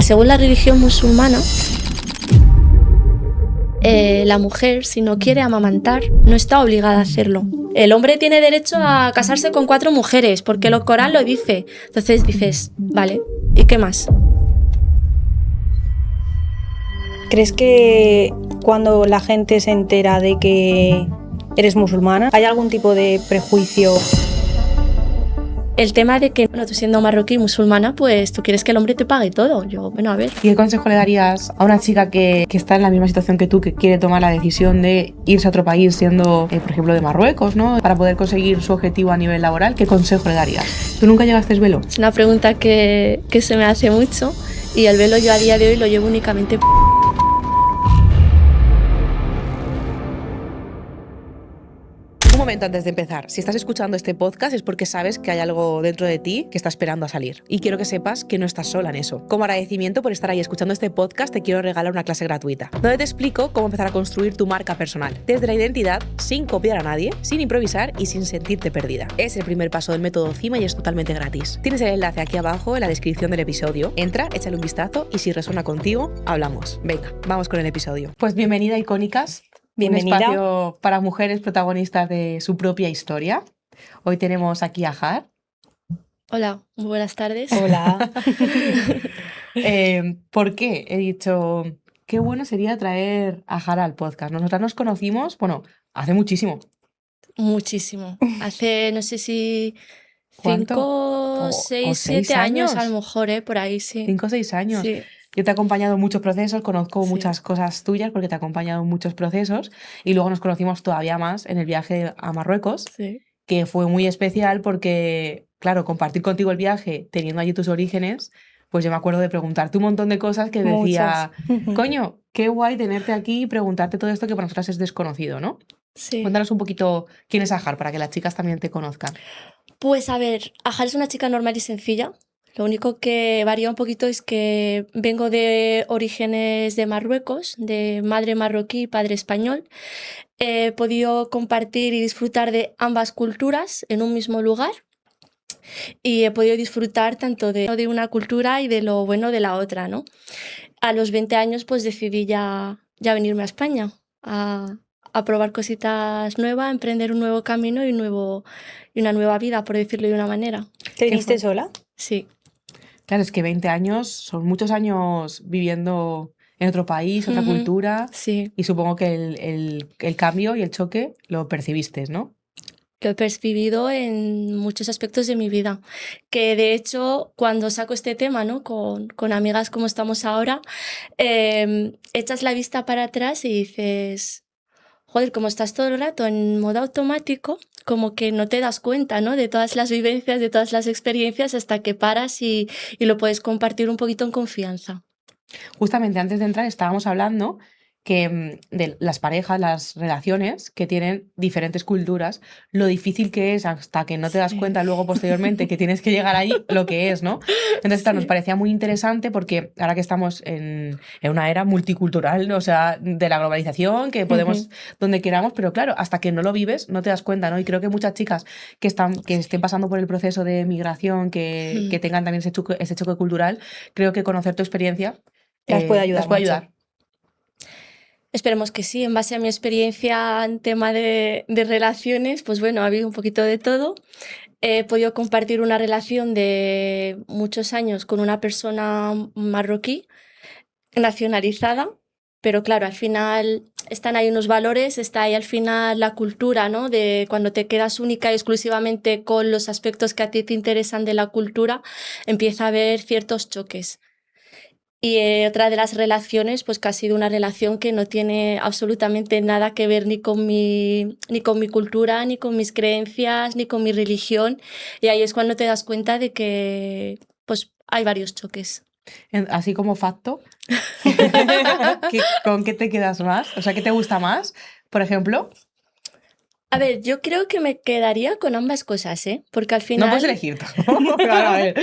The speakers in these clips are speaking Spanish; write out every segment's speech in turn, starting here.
Según la religión musulmana, la mujer, si no quiere amamantar, no está obligada a hacerlo. El hombre tiene derecho a casarse con 4 mujeres, porque el Corán lo dice. Entonces dices, vale, ¿y qué más? ¿Crees que cuando la gente se entera de que eres musulmana, hay algún tipo de prejuicio? El tema de que, bueno, tú siendo marroquí y musulmana, pues tú quieres que el hombre te pague todo. Yo, bueno, a ver. ¿Y qué consejo le darías a una chica que está en la misma situación que tú, que quiere tomar la decisión de irse a otro país siendo, por ejemplo, de Marruecos, ¿no? Para poder conseguir su objetivo a nivel laboral? ¿Qué consejo le darías? ¿Tú nunca llevaste velo? Es una pregunta que se me hace mucho, y el velo yo a día de hoy lo llevo únicamente. Un momento antes de empezar, si estás escuchando este podcast es porque sabes que hay algo dentro de ti que está esperando a salir. Y quiero que sepas que no estás sola en eso. Como agradecimiento por estar ahí escuchando este podcast, te quiero regalar una clase gratuita, donde te explico cómo empezar a construir tu marca personal, desde la identidad, sin copiar a nadie, sin improvisar y sin sentirte perdida. Es el primer paso del método CIMA y es totalmente gratis. Tienes el enlace aquí abajo en la descripción del episodio. Entra, échale un vistazo y si resuena contigo, hablamos. Venga, vamos con el episodio. Pues bienvenida a Icónicas. Bienvenida. Un espacio para mujeres protagonistas de su propia historia. Hoy tenemos aquí a Har. Hola, muy buenas tardes. Hola. ¿Por qué he dicho qué bueno sería traer a Har al podcast? Nosotras nos conocimos, bueno, hace muchísimo. Muchísimo. Hace, no sé si ¿Cuánto? 5, 6, 6 7 años, años. a lo mejor, por ahí, sí. 5 o 6 años. Sí. Yo te he acompañado en muchos procesos, conozco Sí. muchas cosas tuyas porque te he acompañado en muchos procesos y luego nos conocimos todavía más en el viaje a Marruecos, Sí. que fue muy especial porque, claro, compartir contigo el viaje teniendo allí tus orígenes, pues yo me acuerdo de preguntarte un montón de cosas que decía, coño, qué guay tenerte aquí y preguntarte todo esto que para nosotras es desconocido, ¿no? Sí. Cuéntanos un poquito quién es Ajar para que las chicas también te conozcan. Pues a ver, Ajar es una chica normal y sencilla. Lo único que varía un poquito es que vengo de orígenes de Marruecos, de madre marroquí y padre español. He podido compartir y disfrutar de ambas culturas en un mismo lugar. Y he podido disfrutar tanto de una cultura y de lo bueno de la otra, ¿no? A los 20 años pues decidí ya venirme a España a probar cositas nuevas, a emprender un nuevo camino y una nueva vida, por decirlo de una manera. ¿Te viniste sola? Sí. Claro, es que 20 años son muchos años viviendo en otro país, otra cultura, Sí. y supongo que el cambio y el choque lo percibiste, ¿no? Lo he percibido en muchos aspectos de mi vida, que de hecho cuando saco este tema, ¿no? con amigas como estamos ahora, echas la vista para atrás y dices, joder, como estás todo el rato en modo automático, como que no te das cuenta, ¿no? De todas las vivencias, de todas las experiencias, hasta que paras y lo puedes compartir un poquito en confianza. Justamente antes de entrar estábamos hablando que de las parejas, las relaciones que tienen diferentes culturas, lo difícil que es hasta que no te das cuenta luego posteriormente que tienes que llegar ahí lo que es, ¿no? Entonces, claro, nos parecía muy interesante porque ahora que estamos en una era multicultural, o sea, de la globalización, que podemos donde queramos, pero claro, hasta que no lo vives no te das cuenta, ¿no? Y creo que muchas chicas que estén pasando por el proceso de migración, que tengan también ese choque cultural, creo que conocer tu experiencia Las puede ayudar mucho. Esperemos que sí. En base a mi experiencia en tema de relaciones, pues bueno, ha habido un poquito de todo. He podido compartir una relación de muchos años con una persona marroquí, nacionalizada, pero claro, al final están ahí unos valores, está ahí al final la cultura, ¿no? De cuando te quedas única y exclusivamente con los aspectos que a ti te interesan de la cultura, empieza a haber ciertos choques. Y otra de las relaciones, pues que ha sido una relación que no tiene absolutamente nada que ver ni con mi cultura, ni con mis creencias, ni con mi religión. Y ahí es cuando te das cuenta de que pues hay varios choques. Así como facto, ¿con qué te quedas más? O sea, ¿qué te gusta más, por ejemplo? A ver, yo creo que me quedaría con ambas cosas, ¿eh? Porque al final... No puedes elegir. Claro, a ver.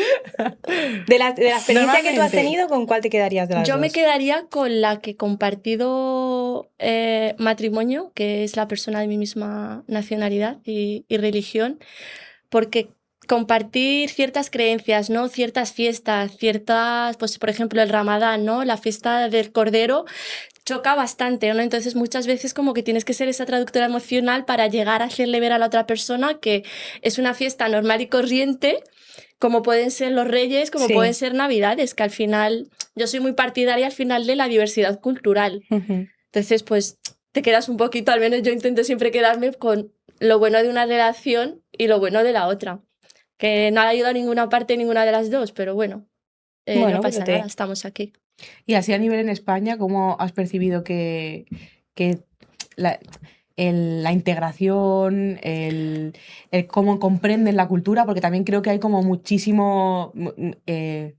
De la experiencia que tú has tenido, ¿con cuál te quedarías de las Yo dos? me quedaría con la que he compartido matrimonio, que es la persona de mi misma nacionalidad y religión, porque compartir ciertas creencias, ¿no? Ciertas fiestas, pues por ejemplo el Ramadán, ¿no? La fiesta del Cordero choca bastante, ¿no? Entonces muchas veces como que tienes que ser esa traductora emocional para llegar a hacerle ver a la otra persona que es una fiesta normal y corriente, como pueden ser los Reyes, como pueden Sí. ser Navidades, que al final yo soy muy partidaria al final de la diversidad cultural. Ujú. Entonces, pues te quedas un poquito, al menos yo intento siempre quedarme con lo bueno de una relación y lo bueno de la otra. Que no ha ayudado a ninguna parte, ninguna de las dos, pero bueno, no Bueno, pasa nada, estamos aquí. Y así a nivel en España, ¿cómo has percibido que la, la integración, el cómo comprenden la cultura? Porque también creo que hay como muchísimo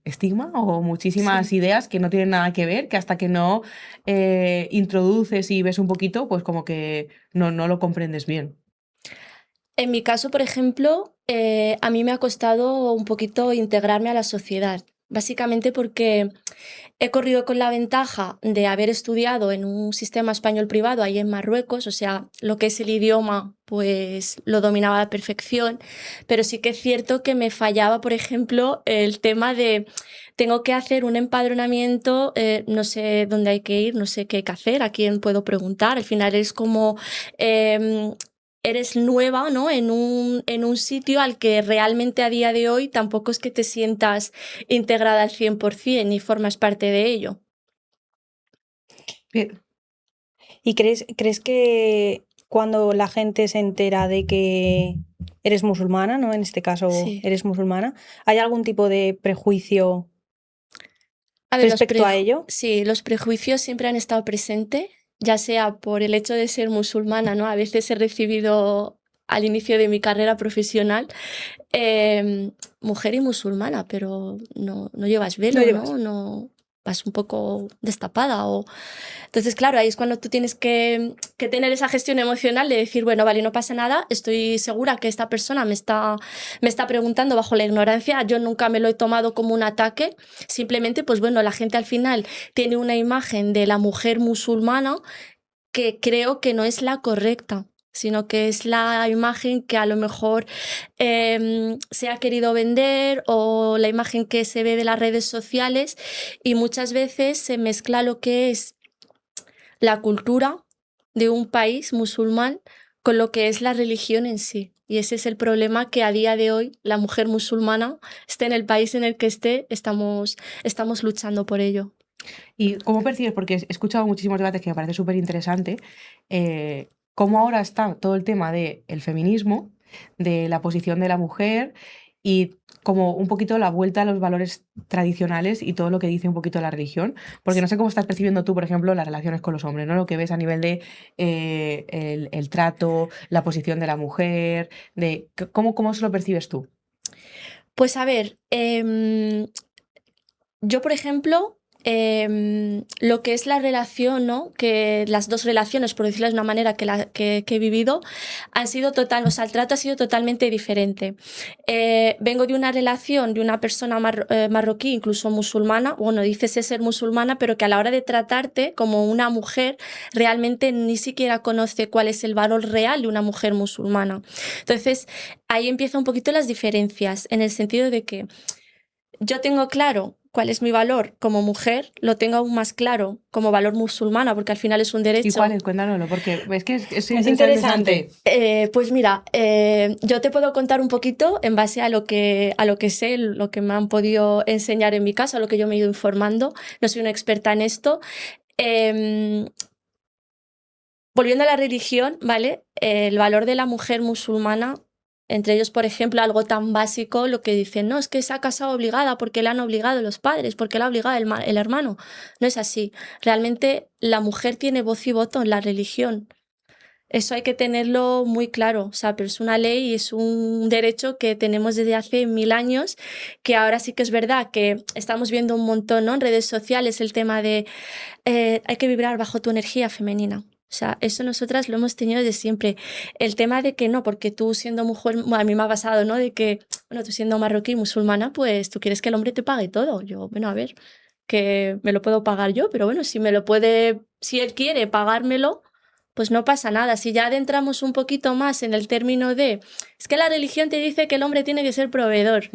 estigma o muchísimas Sí. ideas que no tienen nada que ver, que hasta que no introduces y ves un poquito, pues como que no lo comprendes bien. En mi caso, por ejemplo, a mí me ha costado un poquito integrarme a la sociedad, básicamente porque he corrido con la ventaja de haber estudiado en un sistema español privado ahí en Marruecos, o sea, lo que es el idioma, pues lo dominaba a la perfección, pero sí que es cierto que me fallaba, por ejemplo, el tema de tengo que hacer un empadronamiento, no sé dónde hay que ir, no sé qué hay que hacer, a quién puedo preguntar, al final es como... eres nueva, ¿no? En un sitio al que realmente a día de hoy tampoco es que te sientas integrada al 100% ni formas parte de ello. Bien. ¿Y crees que cuando la gente se entera de que eres musulmana, ¿no? En este caso Sí. eres musulmana, ¿hay algún tipo de prejuicio A ver, respecto a ello? sí, los prejuicios siempre han estado presentes, ya sea por el hecho de ser musulmana, ¿no? A veces he recibido al inicio de mi carrera profesional mujer y musulmana, pero no llevas No velo, llevas. ¿no? No vas un poco destapada o... Entonces, claro, ahí es cuando tú tienes que tener esa gestión emocional de decir, bueno, vale, no pasa nada, estoy segura que esta persona me está preguntando bajo la ignorancia, yo nunca me lo he tomado como un ataque, simplemente, pues bueno, la gente al final tiene una imagen de la mujer musulmana que creo que no es la correcta, sino que es la imagen que a lo mejor se ha querido vender o la imagen que se ve de las redes sociales y muchas veces se mezcla lo que es la cultura de un país musulmán con lo que es la religión en sí. Y ese es el problema que a día de hoy la mujer musulmana, esté en el país en el que esté, estamos luchando por ello. ¿Y cómo percibes? Porque he escuchado muchísimos debates que me parece súper interesante, cómo ahora está todo el tema del feminismo, de la posición de la mujer y como un poquito la vuelta a los valores tradicionales y todo lo que dice un poquito la religión, porque no sé cómo estás percibiendo tú, por ejemplo, las relaciones con los hombres, ¿no? Lo que ves a nivel de el trato, la posición de la mujer, de cómo se lo percibes tú. Pues a ver, yo, por ejemplo, lo que es la relación, ¿no? Que las dos relaciones, por decirlo de una manera, que he vivido, han sido total, o sea, el trato ha sido totalmente diferente. Vengo de una relación de una persona marroquí, incluso musulmana, bueno, dices ser musulmana, pero que a la hora de tratarte como una mujer, realmente ni siquiera conoce cuál es el valor real de una mujer musulmana. Entonces, ahí empiezan un poquito las diferencias, en el sentido de que yo tengo claro cuál es mi valor como mujer, lo tengo aún más claro como valor musulmana, porque al final es un ¿Y derecho. cuál es? Cuéntanoslo, porque ves que es Es interesante. interesante. Pues mira, yo te puedo contar un poquito en base a lo que sé, lo que me han podido enseñar en mi casa, lo que yo me he ido informando. No soy una experta en esto. Em, Volviendo a la religión, ¿vale? El valor de la mujer musulmana, entre ellos, por ejemplo, algo tan básico, lo que dicen, no, es que se ha casado obligada porque la han obligado los padres, porque la ha obligado el hermano. No es así. Realmente la mujer tiene voz y voto en la religión. Eso hay que tenerlo muy claro, o sea, pero es una ley y es un derecho que tenemos desde hace 1000 años, que ahora sí que es verdad que estamos viendo un montón, ¿no? En redes sociales el tema de hay que vibrar bajo tu energía femenina. O sea, eso nosotras lo hemos tenido desde siempre. El tema de que no, porque tú siendo mujer, bueno, a mí me ha pasado, ¿no? De que, bueno, tú siendo marroquí, musulmana, pues tú quieres que el hombre te pague todo. Yo, bueno, a ver, que me lo puedo pagar yo, pero bueno, si me lo puede, si él quiere pagármelo, pues no pasa nada. Si ya adentramos un poquito más en el término de, es que la religión te dice que el hombre tiene que ser proveedor.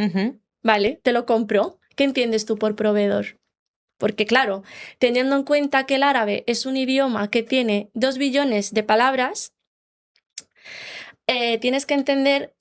Vale, te lo compro. ¿Qué entiendes tú por proveedor? Porque claro, teniendo en cuenta que el árabe es un idioma que tiene 2 billones de palabras, tienes que entender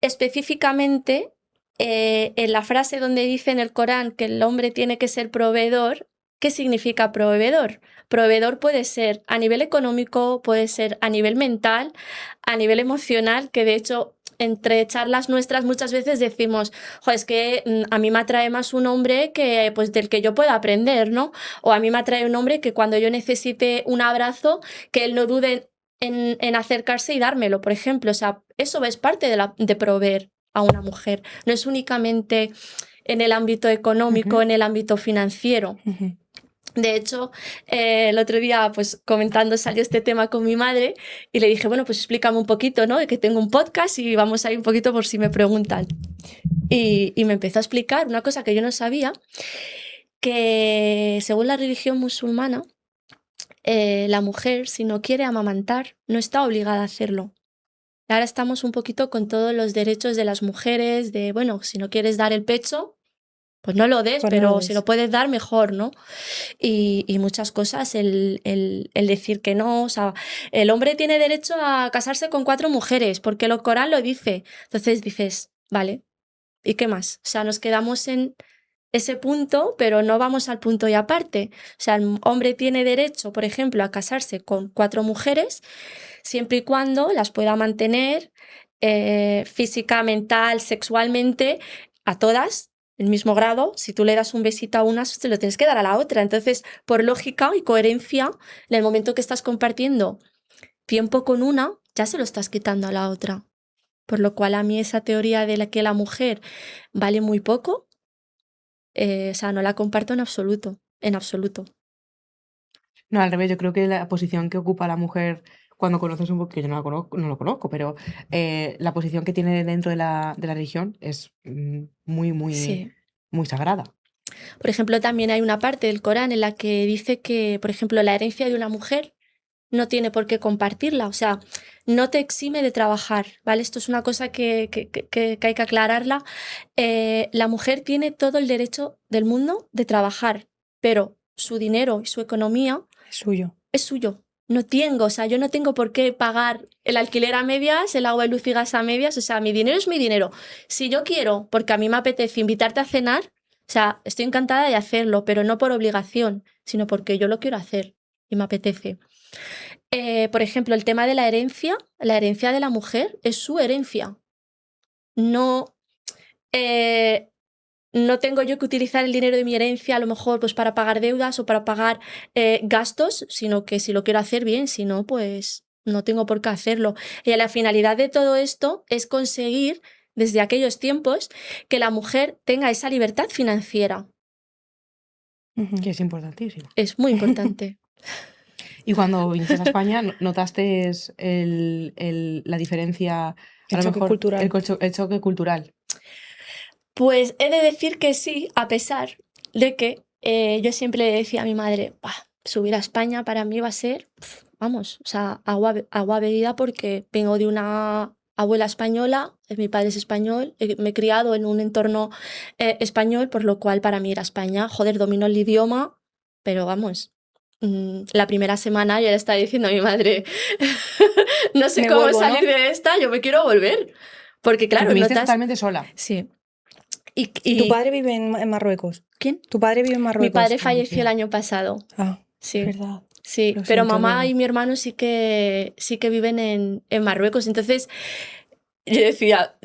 específicamente en la frase donde dice en el Corán que el hombre tiene que ser proveedor. ¿Qué significa proveedor? Proveedor puede ser a nivel económico, puede ser a nivel mental, a nivel emocional, que de hecho entre charlas nuestras muchas veces decimos, es que a mí me atrae más un hombre que, pues, del que yo pueda aprender, ¿no? O a mí me atrae un hombre que cuando yo necesite un abrazo, que él no dude en acercarse y dármelo, por ejemplo. O sea, eso es parte de proveer a una mujer. No es únicamente en el ámbito económico, en el ámbito financiero. De hecho, el otro día, pues comentando, salió este tema con mi madre y le dije, bueno, pues explícame un poquito, ¿no? Que tengo un podcast y vamos a ir un poquito por si me preguntan. Y me empezó a explicar una cosa que yo no sabía, que según la religión musulmana, la mujer, si no quiere amamantar, no está obligada a hacerlo. Ahora estamos un poquito con todos los derechos de las mujeres, de, bueno, si no quieres dar el pecho, pues no lo des, Pues no pero lo des. si lo puedes dar, mejor, ¿no? Y muchas cosas, el decir que no, o sea, el hombre tiene derecho a casarse con 4 mujeres, porque el Corán lo dice. Entonces dices, vale, ¿y qué más? O sea, nos quedamos en ese punto, pero no vamos al punto y aparte. O sea, el hombre tiene derecho, por ejemplo, a casarse con 4 mujeres, siempre y cuando las pueda mantener física, mental, sexualmente, a todas, el mismo grado. Si tú le das un besito a una, se lo tienes que dar a la otra. Entonces, por lógica y coherencia, en el momento que estás compartiendo tiempo con una, ya se lo estás quitando a la otra. Por lo cual a mí esa teoría de que la mujer vale muy poco, o sea, no la comparto en absoluto, en absoluto. No, al revés, yo creo que la posición que ocupa la mujer cuando conoces un poco, que yo no lo conozco, pero la posición que tiene dentro de la religión es muy sagrada. Por ejemplo, también hay una parte del Corán en la que dice que, por ejemplo, la herencia de una mujer no tiene por qué compartirla, o sea, no te exime de trabajar, ¿vale? Esto es una cosa que hay que aclararla. La mujer tiene todo el derecho del mundo de trabajar, pero su dinero y su economía Es suyo. Es suyo. No tengo, o sea, yo no tengo por qué pagar el alquiler a medias, el agua, luz y gas a medias, o sea, mi dinero es mi dinero. Si yo quiero, porque a mí me apetece invitarte a cenar, o sea, estoy encantada de hacerlo, pero no por obligación, sino porque yo lo quiero hacer y me apetece. Por ejemplo, el tema de la herencia de la mujer es su herencia. No, no tengo yo que utilizar el dinero de mi herencia a lo mejor pues para pagar deudas o para pagar gastos, sino que si lo quiero hacer bien, si no, pues no tengo por qué hacerlo. Y la finalidad de todo esto es conseguir, desde aquellos tiempos, que la mujer tenga esa libertad financiera. Que es importantísimo. Es muy importante. Y cuando viniste a España, ¿notaste la diferencia? El a lo choque mejor, cultural. El choque cultural. Pues he de decir que sí, a pesar de que yo siempre le decía a mi madre, subir a España para mí va a ser, vamos, o sea, agua bebida, porque vengo de una abuela española, mi padre es español, me he criado en un entorno español, por lo cual para mí era España. Joder, domino el idioma, pero vamos, la primera semana yo le estaba diciendo a mi madre, no sé Me cómo vuelvo, ¿no? salir de esta, yo me quiero volver. Porque claro, Porque viniste notas... totalmente sola. Sí. ¿Tu padre vive en Marruecos? ¿Quién? ¿Tu padre vive en Marruecos? Mi padre falleció el año pasado. Ah, Sí. es verdad. Sí, Lo pero siento, mamá Diego. y mi hermano sí que viven en Marruecos. Entonces yo decía,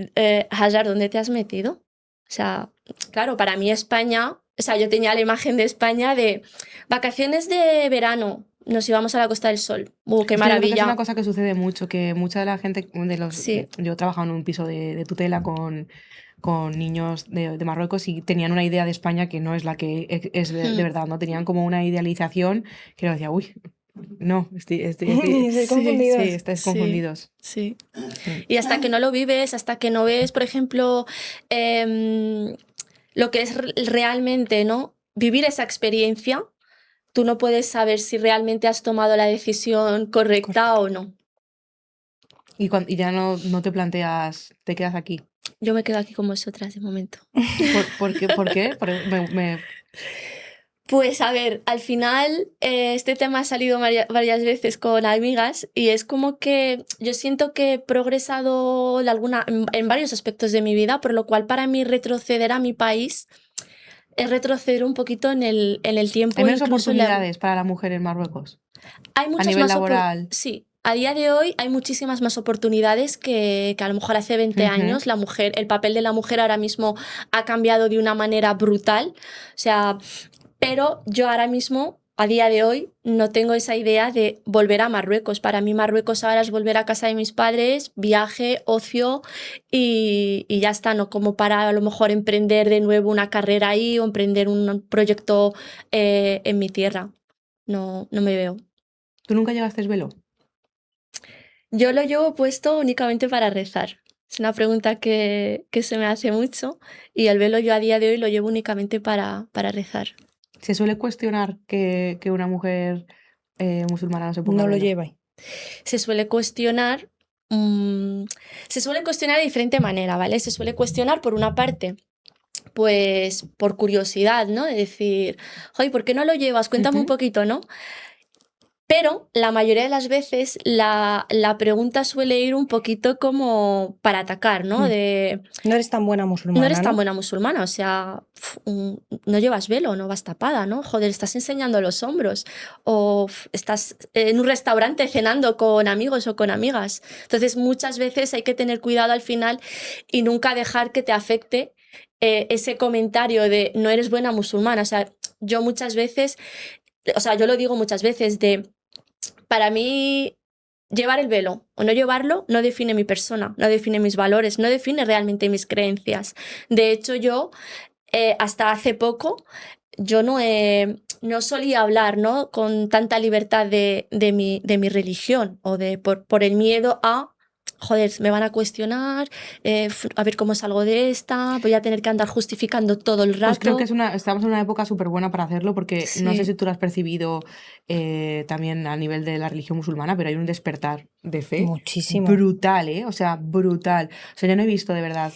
Hajar, ¿dónde te has metido? O sea, claro, para mí España, o sea, yo tenía la imagen de España de vacaciones de verano, nos íbamos a la Costa del Sol. ¡Qué Es que yo creo que es maravilla! una cosa que sucede mucho, que mucha de la gente, Sí. yo he trabajado en un piso de tutela con niños de Marruecos y tenían una idea de España que no es la que es de verdad, ¿no? Tenían como una idealización que yo decía, uy, no, Estáis Sí, confundidos. sí, estáis confundidos. Sí. Y hasta que no lo vives, hasta que no ves, por ejemplo, lo que es realmente, ¿no? Vivir esa experiencia, tú no puedes saber si realmente has tomado la decisión correcta o no. Y ya no te planteas, te quedas aquí. Yo me quedo aquí con vosotras de momento. ¿Por qué? ¿Por qué? Pues a ver, al final este tema ha salido varias veces con amigas y es como que yo siento que he progresado en varios aspectos de mi vida, por lo cual para mí retroceder a mi país es retroceder un poquito en el tiempo. Hay menos incluso oportunidades para la mujer en Marruecos hay a muchas nivel más laboral. Sí, a día de hoy hay muchísimas más oportunidades que a lo mejor hace 20 años el papel de la mujer ahora mismo ha cambiado de una manera brutal. O sea, pero yo ahora mismo, a día de hoy, no tengo esa idea de volver a Marruecos. Para mí Marruecos ahora es volver a casa de mis padres, viaje, ocio y ya está, no como para a lo mejor emprender de nuevo una carrera ahí o emprender un proyecto en mi tierra. No, no me veo. ¿Tú nunca llevaste velo? Yo lo llevo puesto únicamente para rezar. Es una pregunta que se me hace mucho y el velo yo a día de hoy lo llevo únicamente para rezar. ¿Se suele cuestionar que una mujer musulmana no se ponga No lo velo? lleva. Se suele cuestionar, se suele cuestionar de diferente manera, ¿vale? Se suele cuestionar por una parte, pues por curiosidad, ¿no? De decir, oye, ¿por qué no lo llevas? Cuéntame un poquito, ¿no? Pero la mayoría de las veces la pregunta suele ir un poquito como para atacar, ¿no? De, No eres tan buena musulmana, no eres tan buena musulmana, o sea, no llevas velo, no vas tapada, ¿no? Joder, estás enseñando los hombros o estás en un restaurante cenando con amigos o con amigas. Entonces, muchas veces hay que tener cuidado al final y nunca dejar que te afecte ese comentario de no eres buena musulmana. O sea, yo muchas veces, o sea, yo lo digo muchas veces para mí, llevar el velo o no llevarlo no define mi persona, no define mis valores, no define realmente mis creencias. De hecho, yo, hasta hace poco, yo no solía hablar, ¿no? Con tanta libertad de mi religión o por el miedo a, joder, me van a cuestionar, a ver cómo salgo de esta, voy a tener que andar justificando todo el rato. Pues creo que estamos en una época súper buena para hacerlo porque no sé Sí. si tú lo has percibido también a nivel de la religión musulmana, pero hay un despertar de fe Muchísimo. brutal, ¿eh? O sea, brutal. O sea, yo no he visto de verdad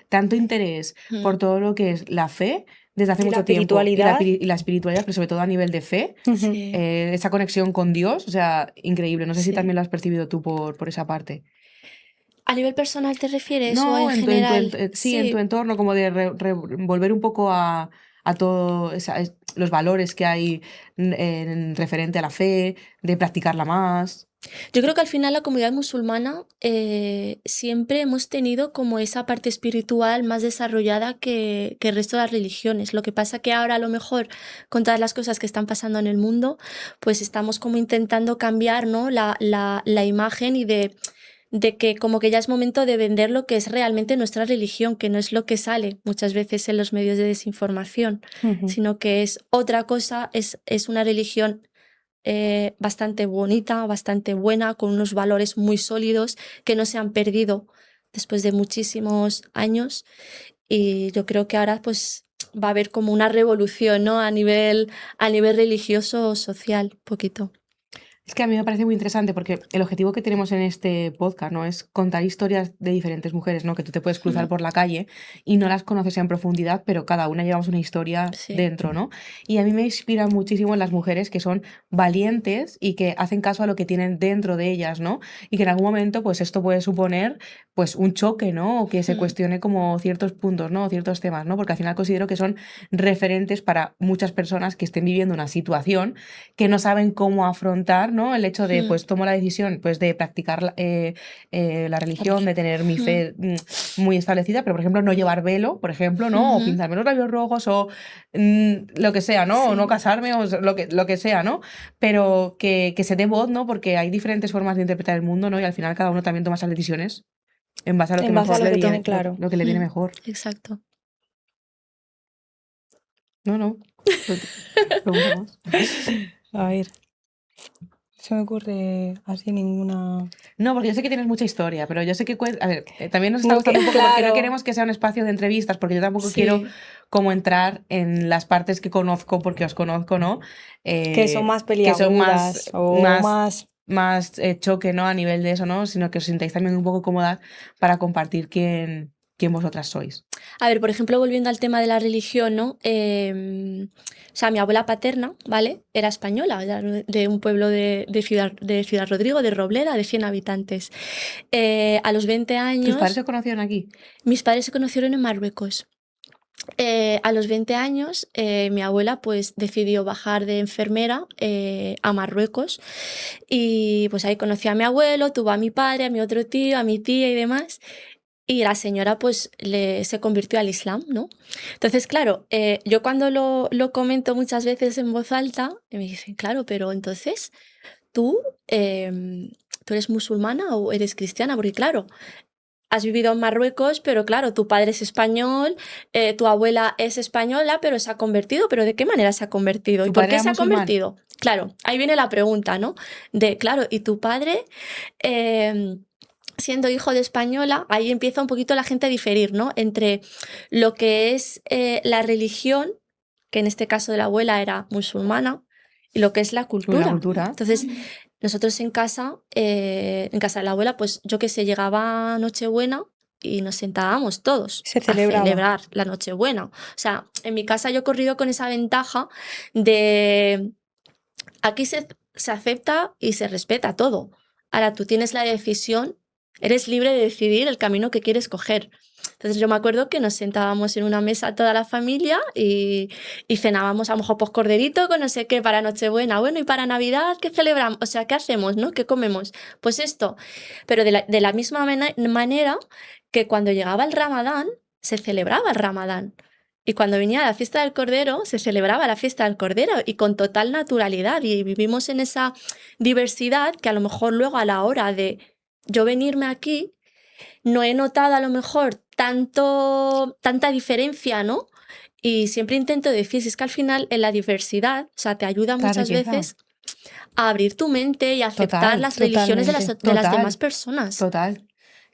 tanto interés por todo lo que es la fe desde hace Y la mucho tiempo espiritualidad. y la espiritualidad, pero sobre todo a nivel de fe, Sí. esa conexión con Dios, o sea, increíble. No sé si Sí. también lo has percibido tú por esa parte. ¿A nivel personal te refieres o No, en general? sí, en tu entorno, como de volver un poco a todo los valores que hay en referente a la fe, de practicarla más. Yo creo que al final la comunidad musulmana siempre hemos tenido como esa parte espiritual más desarrollada que el resto de las religiones. Lo que pasa que ahora a lo mejor con todas las cosas que están pasando en el mundo, pues estamos como intentando cambiar, ¿no? la imagen y de que como que ya es momento de vender lo que es realmente nuestra religión, que no es lo que sale muchas veces en los medios de desinformación, sino que es otra cosa, es una religión bastante bonita, bastante buena, con unos valores muy sólidos que no se han perdido después de muchísimos años. Y yo creo que ahora pues va a haber como una revolución, ¿no? A nivel religioso o social, poquito. Es que a mí me parece muy interesante porque el objetivo que tenemos en este podcast, ¿no? Es contar historias de diferentes mujeres, ¿no? Que tú te puedes cruzar por la calle y no las conoces en profundidad, pero cada una llevamos una historia Sí. dentro, ¿no? Y a mí me inspiran muchísimo las mujeres que son valientes y que hacen caso a lo que tienen dentro de ellas, ¿no? Y que en algún momento, pues esto puede suponer, pues un choque, ¿no? O que se cuestione como ciertos puntos, ¿no? O ciertos temas, ¿no? Porque al final considero que son referentes para muchas personas que estén viviendo una situación que no saben cómo afrontar, ¿no? El hecho de, pues tomo la decisión pues, de practicar la religión, de tener mi fe muy establecida, pero por ejemplo no llevar velo, por ejemplo, ¿no? O pintarme los labios rojos o lo que sea, ¿no? Sí. O no casarme o lo que sea, ¿no? Pero que se dé voz, ¿no? Porque hay diferentes formas de interpretar el mundo, ¿no? Y al final cada uno también toma esas decisiones en base a lo que En base a mejor lo le que viene, tiene claro. lo que le viene mejor. Exacto. No. Pregunta más. A ver. se me ocurre así ninguna. No, porque yo sé que tienes mucha historia, pero yo sé que... A ver, también nos está No, gustando un poco porque no claro. queremos que sea un espacio de entrevistas, porque yo tampoco quiero Sí, como entrar en las partes que conozco porque os conozco, ¿no? Que son más Que son más, peliagudas o más, más. más choque, ¿no? A nivel de eso, ¿no? Sino que os sintáis también un poco cómodas para compartir quién vosotras sois. a ver, por ejemplo, volviendo al tema de la religión, ¿no? O sea, mi abuela paterna, ¿vale? Era española, era de un pueblo de Ciudad Rodrigo, de Robleda, de 100 habitantes. A los 20 ¿Tus padres años, se conocieron aquí? mis padres se conocieron en Marruecos. A los 20 años, mi abuela pues decidió bajar de enfermera a Marruecos y pues ahí conocí a mi abuelo, tuvo a mi padre, a mi otro tío, a mi tía y demás. Y la señora pues se convirtió al Islam, ¿no? Entonces, claro, yo cuando lo comento muchas veces en voz alta, me dicen, claro, pero entonces tú, tú eres musulmana o eres cristiana, porque claro, has vivido en Marruecos, pero claro, tu padre es español, tu abuela es española, pero se ha convertido. ¿Pero de qué manera se ha convertido? ¿Y ¿Tu por padre qué era se ha musulmán? convertido? Claro, ahí viene la pregunta, ¿no? Claro, ¿y tu padre, eh, siendo hijo de española, ahí empieza un poquito la gente a diferir, ¿no? Entre lo que es la religión, que en este caso de la abuela era musulmana, y lo que es la Uy, la cultura. cultura. Entonces, nosotros en casa de la abuela, pues yo que sé, llegaba Nochebuena y nos sentábamos todos Se a celebraba. celebrar la Nochebuena. O sea, en mi casa yo he corrido con esa ventaja de aquí se acepta y se respeta todo. Ahora tú tienes la decisión, eres libre de decidir el camino que quieres coger. Entonces yo me acuerdo que nos sentábamos en una mesa toda la familia y cenábamos a lo mejor pues corderito con no sé qué para Nochebuena. Bueno, y para Navidad, ¿qué celebramos? O sea, ¿qué hacemos, no? ¿Qué comemos? Pues esto. Pero de la misma manera que cuando llegaba el Ramadán, se celebraba el Ramadán. Y cuando venía la fiesta del Cordero, se celebraba la fiesta del Cordero y con total naturalidad. Y vivimos en esa diversidad que a lo mejor luego a la hora de yo venirme aquí, no he notado a lo mejor tanta diferencia, ¿no? Y siempre intento decir, si es que al final en la diversidad, o sea, te ayuda Esta muchas riqueza. veces a abrir tu mente y a aceptar Total, las religiones Totalmente. de las demás total, personas. total.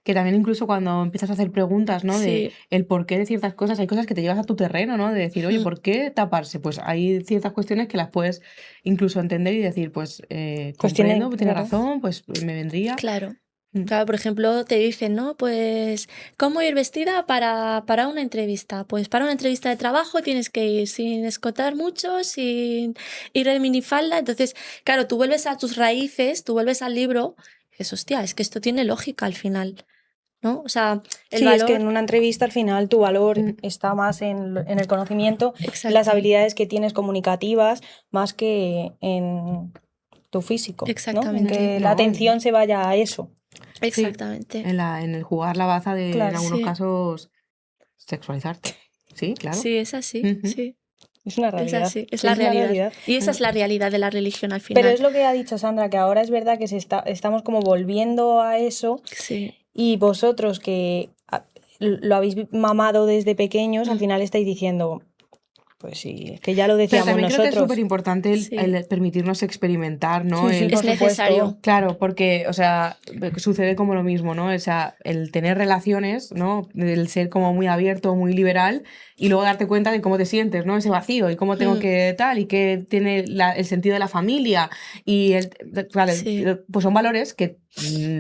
Que también incluso cuando empiezas a hacer preguntas, ¿no? De Sí. el porqué de ciertas cosas, hay cosas que te llevas a tu terreno, ¿no? De decir, oye, Mm. ¿por qué taparse? Pues hay ciertas cuestiones que las puedes incluso entender y decir, pues Pues tiene, comprendo, tiene claro. razón, pues me vendría. Claro. Mm. Claro, por ejemplo, te dicen, ¿no? Pues, ¿cómo ir vestida para una entrevista? Pues para una entrevista de trabajo tienes que ir sin escotar mucho, sin ir en minifalda. Entonces, claro, tú vuelves a tus raíces, tú vuelves al libro y dices, hostia, es que esto tiene lógica al final, ¿no? O sea, el Sí, es que en valor. una entrevista al final tu valor Mm. está más en el conocimiento, en las Exacto, habilidades que tienes comunicativas, más que en tu físico, ¿no? En exactamente, que la No, atención se vaya a eso. sí, exactamente. en el jugar la baza de, en Claro, algunos Sí, casos, sexualizarte. Sí, claro. sí, es así, Ujú. sí, es una es realidad. así, es la Es una realidad. realidad. Y esa Mm. es la realidad de la religión al Pero final. es lo que ha dicho Sandra, que ahora es verdad que estamos como volviendo a eso Sí. y vosotros que lo habéis mamado desde pequeños, al Mm. final estáis diciendo, pues sí, es que ya lo Pero decíamos también creo que es súper nosotros. importante Sí, el permitirnos experimentar, ¿no? Sí, sí, es por supuesto. necesario. Claro, porque, o sea, sucede como lo mismo, ¿no? O sea, el tener relaciones, ¿no? El ser como muy abierto, muy liberal, y luego darte cuenta de cómo te sientes, ¿no? Ese vacío, y cómo tengo Mm. que tal, y qué tiene el sentido de la familia, y claro, Sí, pues son valores que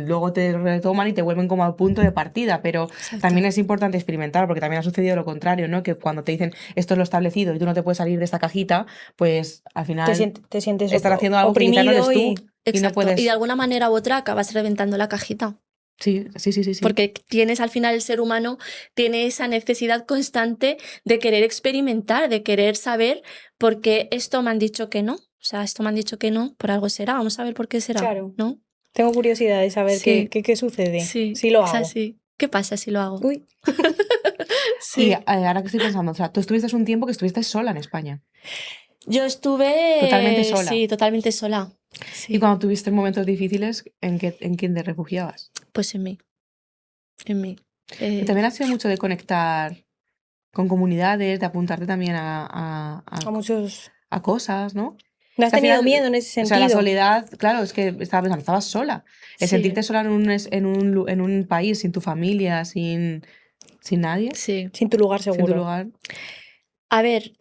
luego te retoman y te vuelven como al punto de partida, pero exacto. también es importante experimentar, porque también ha sucedido lo contrario, ¿no? Que cuando te dicen esto es lo establecido y tú no te puedes salir de esta cajita, pues al final Te sientes están haciendo algo que quizá no eres oprimido tú y y no Exacto. Y de puedes. alguna manera u otra acabas reventando la cajita. Sí, sí, sí, sí, sí. Porque tienes al final el ser humano, tiene esa necesidad constante de querer experimentar, de querer saber por qué esto me han dicho que no. O sea, esto me han dicho que no, por algo será. Vamos a ver por qué será, claro, ¿no? tengo curiosidad de saber Sí, qué sucede sí, si lo es hago. así. ¿Qué pasa si lo hago? Uy. Y Sí. ahora que estoy pensando, o sea, tú estuviste un tiempo que estuviste sola en España, Yo totalmente estuve, sola. sí, totalmente sola. Y Sí, cuando tuviste momentos difíciles, ¿en quién te refugiabas? pues en mí, en mí. Pero Eh, también ha sido mucho de conectar con comunidades, de apuntarte también A muchos. a cosas, ¿no? ¿No has Que al tenido final, miedo en ese O sea, la sentido? soledad, claro, es que estaba pensando, estabas sola. El Sí, sentirte sola en un país, sin tu familia, sin nadie, sí. Sin tu lugar sin tu seguro. lugar. A ver,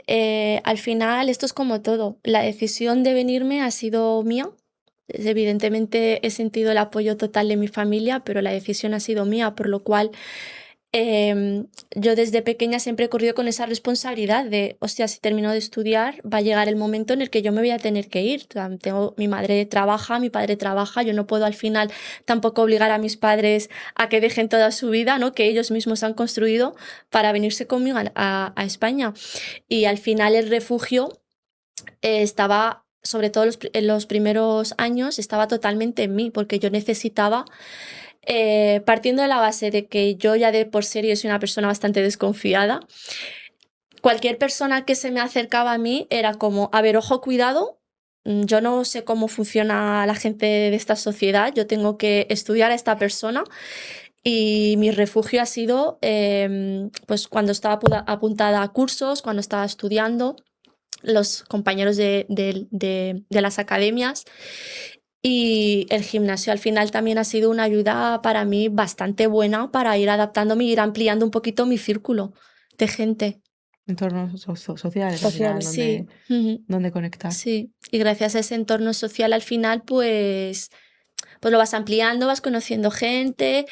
al final esto es como todo. La decisión de venirme ha sido mía. Evidentemente he sentido el apoyo total de mi familia, pero la decisión ha sido mía, por lo cual yo desde pequeña siempre he corrido con esa responsabilidad de, hostia, si termino de estudiar, va a llegar el momento en el que yo me voy a tener que ir. O sea, mi madre trabaja, mi padre trabaja, yo no puedo al final tampoco obligar a mis padres a que dejen toda su vida, ¿no? Que ellos mismos han construido para venirse conmigo a España. Y al final el refugio estaba, sobre todo en los primeros años, estaba totalmente en mí, porque yo necesitaba, partiendo de la base de que yo ya de por serio soy una persona bastante desconfiada, cualquier persona que se me acercaba a mí era como, a ver, ojo, cuidado. Yo no sé cómo funciona la gente de esta sociedad, yo tengo que estudiar a esta persona y mi refugio ha sido pues cuando estaba apuntada a cursos, cuando estaba estudiando, los compañeros de las academias y el gimnasio al final también ha sido una ayuda para mí bastante buena para ir adaptándome y ir ampliando un poquito mi círculo de gente. Entornos sociales al final, Sociales. Sí, donde conectar. sí. Y gracias a ese entorno social al final, pues lo vas ampliando, vas conociendo gente,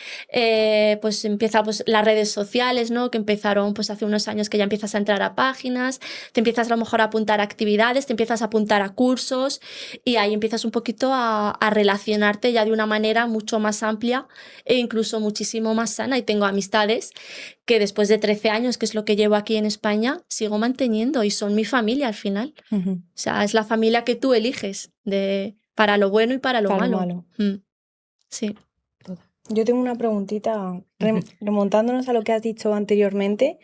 pues empieza pues las redes sociales, ¿no? Que empezaron pues hace unos años que ya empiezas a entrar a páginas, te empiezas a lo mejor a apuntar a actividades, te empiezas a apuntar a cursos y ahí empiezas un poquito a relacionarte ya de una manera mucho más amplia e incluso muchísimo más sana. Y tengo amistades que después de 13 años, que es lo que llevo aquí en España, sigo manteniendo y son mi familia al final. Ujú. O sea, es la familia que tú eliges para lo bueno y para lo Para lo malo. malo. Sí. Yo tengo una preguntita. Remontándonos a lo que has dicho anteriormente,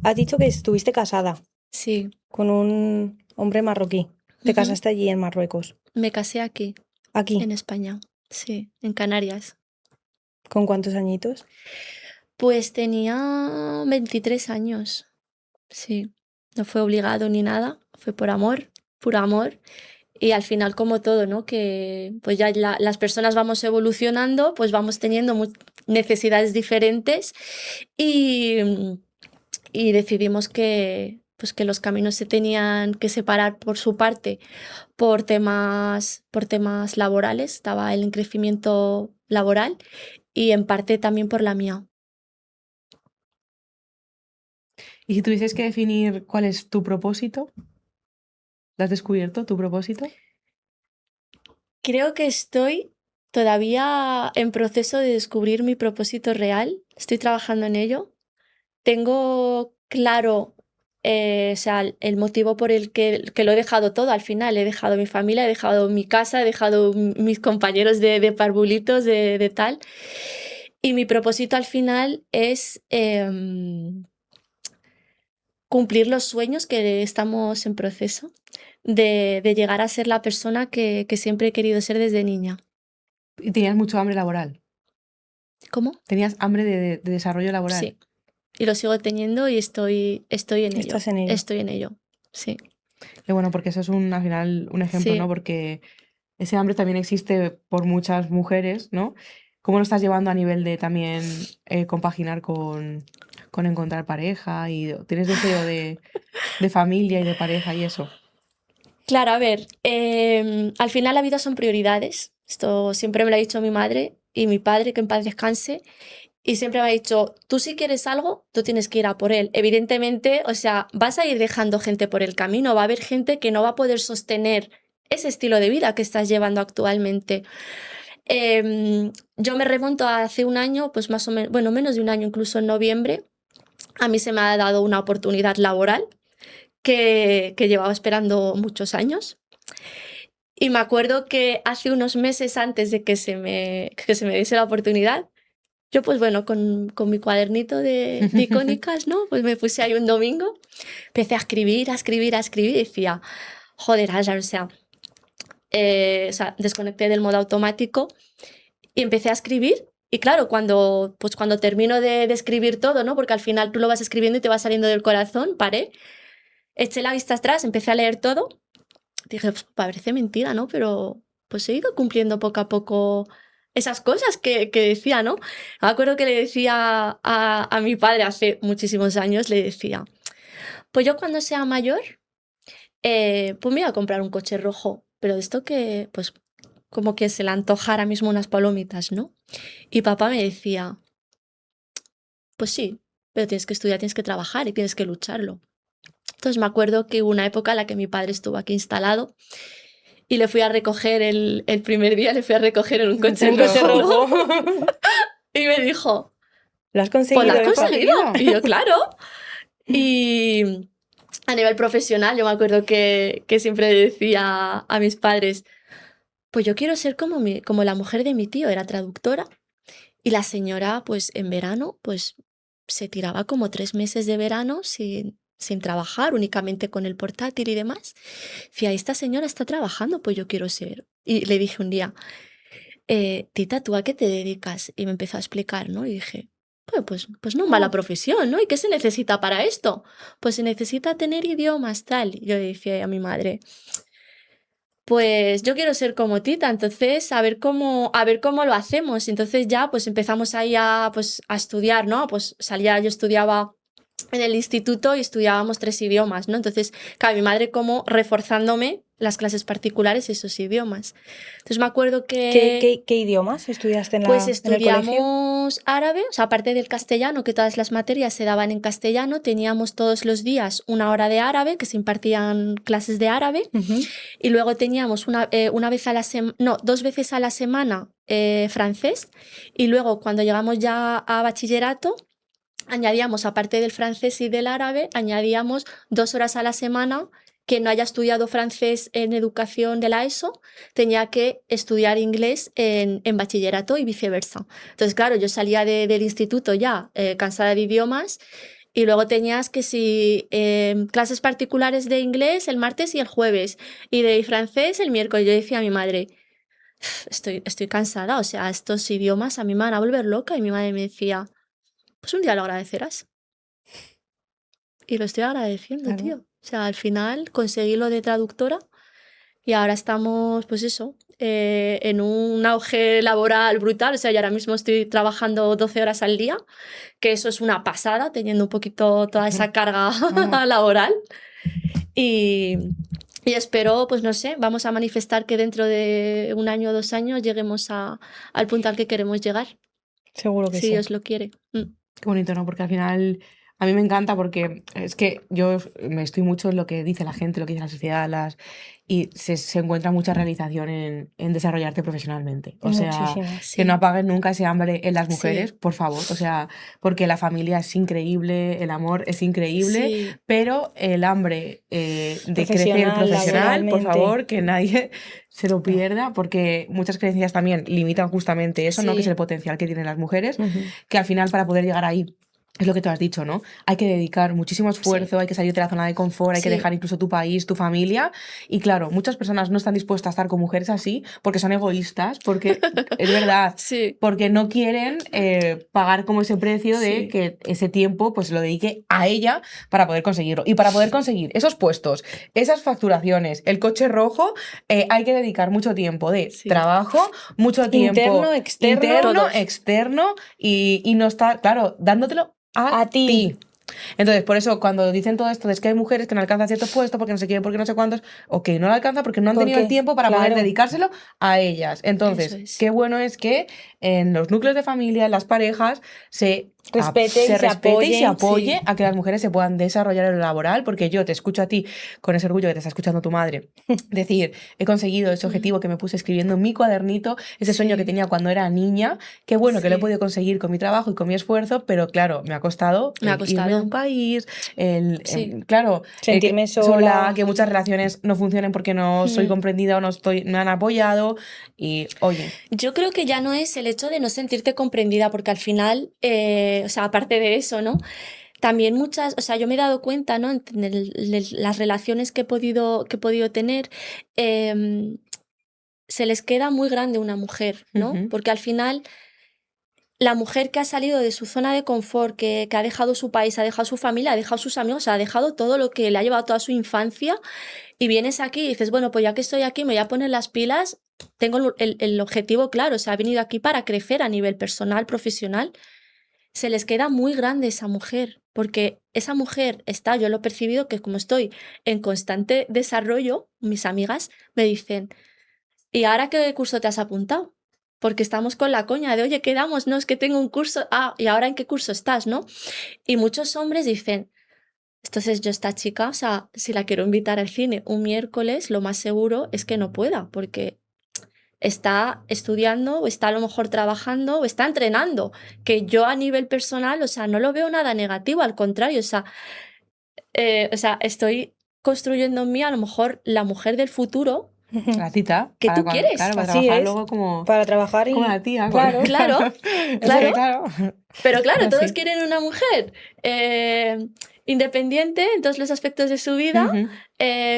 has dicho que estuviste casada Sí. con un hombre marroquí. Te Ujú. casaste allí en Marruecos. Me casé aquí, Aquí. en España. Sí, en Canarias. ¿Con cuántos añitos? Pues tenía 23 años. Sí. No fue obligado ni nada, fue por amor, puro amor. Y al final, como todo, ¿no? Que pues ya las personas vamos evolucionando, pues vamos teniendo necesidades diferentes y, y decidimos pues que los caminos se tenían que separar por su parte por temas laborales, estaba él en crecimiento laboral y en parte también por la mía. Y si tuvieses que definir cuál es tu propósito, ¿lo has descubierto, tu propósito? Creo que estoy todavía en proceso de descubrir mi propósito real, estoy trabajando en ello. Tengo claro, o sea, el motivo por el que lo he dejado todo al final. He dejado mi familia, he dejado mi casa, he dejado mis compañeros de parvulitos, de tal. Y mi propósito al final es cumplir los sueños que estamos en proceso de llegar a ser la persona que siempre he querido ser desde niña. Y tenías mucho hambre laboral. ¿Cómo? Tenías hambre de desarrollo laboral. Sí. Y lo sigo teniendo y estoy en ello. Estás en ello. Estoy en ello. Sí. Que bueno, porque eso es al final un ejemplo, Sí. ¿no? Porque ese hambre también existe por muchas mujeres, ¿no? ¿Cómo lo estás llevando a nivel de también compaginar con encontrar pareja? Y ¿tienes deseo de familia y de pareja y eso? Claro, a ver, al final la vida son prioridades. Esto siempre me lo ha dicho mi madre y mi padre, que en paz descanse. Y siempre me ha dicho, tú si quieres algo, tú tienes que ir a por él. Evidentemente, o sea, vas a ir dejando gente por el camino, va a haber gente que no va a poder sostener ese estilo de vida que estás llevando actualmente. Yo me remonto a hace un año, pues más o menos, bueno, menos de un año, incluso en noviembre, a mí se me ha dado una oportunidad laboral que llevaba esperando muchos años. Y me acuerdo que hace unos meses antes de que se me diese la oportunidad, yo pues bueno, con mi cuadernito de icónicas, ¿no? Pues me puse ahí un domingo, empecé a escribir, a escribir, a escribir y decía, joder, Hazard, o sea, desconecté del modo automático y empecé a escribir. Y claro, pues cuando termino de escribir todo, ¿no? Porque al final tú lo vas escribiendo y te va saliendo del corazón, paré, eché la vista atrás, empecé a leer todo dije, "Pf, parece mentira, ¿no? Pero pues he ido cumpliendo poco a poco esas cosas que decía, ¿no? Me acuerdo que le decía a mi padre hace muchísimos años, le decía, pues yo cuando sea mayor, pues me voy a comprar un coche rojo, pero de esto que, pues, como que se le antoja ahora mismo unas palomitas, ¿no? Y papá me decía, pues sí, pero tienes que estudiar, tienes que trabajar y tienes que lucharlo. Entonces me acuerdo que hubo una época en la que mi padre estuvo aquí instalado y le fui a recoger el primer día, le fui a recoger en un coche Un coche rojo, ¿no? rojo. Y me dijo, ¿Lo has pues conseguido, lo has Epa? conseguido. Y yo, claro. Y a nivel profesional, yo me acuerdo que siempre decía a mis padres, pues yo quiero ser como la mujer de mi tío, era traductora. Y la señora, pues en verano, pues se tiraba como 3 meses de verano sin trabajar, únicamente con el portátil y demás. Decía, esta señora está trabajando, pues yo quiero ser. Y le dije un día, Tita, ¿tú a qué te dedicas? Y me empezó a explicar, ¿no? Y dije, pues no mala profesión, ¿no? ¿Y qué se necesita para esto? Pues se necesita tener idiomas, tal. Y yo le decía a mi madre, pues yo quiero ser como Tita, entonces a ver cómo lo hacemos. Entonces ya pues empezamos ahí a estudiar, ¿no? Pues yo estudiaba en el instituto y estudiábamos 3 idiomas, ¿no? Entonces, claro, mi madre como reforzándome las clases particulares esos idiomas. Entonces me acuerdo ¿Qué, que qué, qué idiomas estudiaste pues en el colegio? estudiamos árabe, o sea, aparte del castellano, que todas las materias se daban en castellano, teníamos todos los días una hora de árabe, que se impartían clases de árabe, Ujú. y luego teníamos una vez a la semana, no, 2 veces a la semana francés, y luego cuando llegamos ya a bachillerato, añadíamos, aparte del francés y del árabe, añadíamos 2 horas a la semana que no haya estudiado francés en educación de la ESO, tenía que estudiar inglés en bachillerato y viceversa. Entonces, claro, yo salía del instituto ya cansada de idiomas y luego tenías que si clases particulares de inglés el martes y el jueves y de francés el miércoles. Yo decía a mi madre, estoy cansada, o sea, estos idiomas a mí me van a volver loca y mi madre me decía, pues un día lo agradecerás. Y lo estoy agradeciendo, Claro. tío. O sea, al final conseguí lo de traductora y ahora estamos, pues eso, en un auge laboral brutal. O sea, yo ahora mismo estoy trabajando 12 horas al día, que eso es una pasada, teniendo un poquito toda esa carga Vamos. laboral. Y, y espero, pues no sé, vamos a manifestar que dentro de 1 año o 2 años lleguemos al punto al que queremos llegar, Seguro que si sí. Dios lo quiere. Qué bonito, ¿no? Porque al final a mí me encanta porque es que yo me estoy mucho en lo que dice la gente, lo que dice la sociedad, y se encuentra mucha realización en desarrollarte profesionalmente. O sea, Muchísimas. que no Sí, apaguen nunca ese hambre en las mujeres, sí, por favor. O sea, porque la familia es increíble, el amor es increíble, sí, pero el hambre de crecer Profesional, profesional, por laboralmente. favor, que nadie se lo No. pierda, porque muchas creencias también limitan justamente eso, ¿no? Que es el sí, potencial que tienen las mujeres, Ujú. que al final para poder llegar ahí, es lo que tú has dicho, ¿no? Hay que dedicar muchísimo sí, esfuerzo, hay que salir de la zona de confort, hay que sí, dejar incluso tu país, tu familia. Y claro, muchas personas no están dispuestas a estar con mujeres así porque son egoístas, porque es verdad, sí, porque no quieren pagar como ese precio de sí, que ese tiempo pues lo dedique a ella para poder conseguirlo. Y para poder conseguir esos puestos, esas facturaciones, el coche rojo, hay que dedicar mucho tiempo de sí. trabajo, mucho tiempo Interno, externo, interno, Todos. externo y no estar, claro, dándotelo a a ti. ti. Entonces, por eso, cuando dicen todo esto de que hay mujeres que no alcanzan ciertos puestos porque no sé quién, porque no sé cuántos, ok, no lo alcanzan porque no han tenido el Porque, tiempo para poder claro, dedicárselo a ellas. Eso Entonces, es. qué bueno es que en los núcleos de familia, en las parejas, respete y se se respete y se apoye. apoye Sí, a que las mujeres se puedan desarrollar en lo laboral, porque yo te escucho a ti con ese orgullo que te está escuchando tu madre, decir, he conseguido ese mm, objetivo que me puse escribiendo en mi cuadernito, ese sueño que sí, tenía cuando era niña, qué bueno que lo he sí. podido conseguir con mi trabajo y con mi esfuerzo, pero claro, me ha costado Me ha el irme de un costado. país, Sí. claro, Sentirme sola, sola. que muchas relaciones no funcionen porque no soy Mm. comprendida o no han apoyado, y oye, Yo creo que ya no es el hecho de no sentirte comprendida, porque al final, o sea, aparte de eso, ¿no? También muchas, o sea, yo me he dado cuenta, ¿no? En las relaciones que he podido tener, em, se les queda muy grande una mujer, ¿no? ujú, Porque al final la mujer que ha salido de su zona de confort, que ha dejado su país, ha dejado su familia, ha dejado sus amigos, ha dejado todo lo que le ha llevado toda su infancia, y vienes aquí y dices, bueno, pues ya que estoy aquí me voy a poner las pilas, tengo el objetivo claro, o sea, he venido aquí para crecer a nivel personal, profesional. Se les queda muy grande esa mujer, porque esa mujer está, yo lo he percibido, que como estoy en constante desarrollo, mis amigas me dicen, ¿y ahora qué curso te has apuntado? Porque estamos con la coña de, oye, quedamos, no, es que tengo un curso, ¿y ahora en qué curso estás, no? Y muchos hombres dicen, entonces yo esta chica, o sea, si la quiero invitar al cine un miércoles, lo más seguro es que no pueda, porque está estudiando o está a lo mejor trabajando o está entrenando, que yo a nivel personal, o sea, no lo veo nada negativo, al contrario, o sea, estoy construyendo en mí a lo mejor la mujer del futuro La cita, que tú quieres. claro, para Así trabajar es. luego como Para trabajar la y... tía. Claro. Claro, Eso claro. que claro. Pero claro, todos Así. quieren una mujer independiente en todos los aspectos de su vida, Ujú.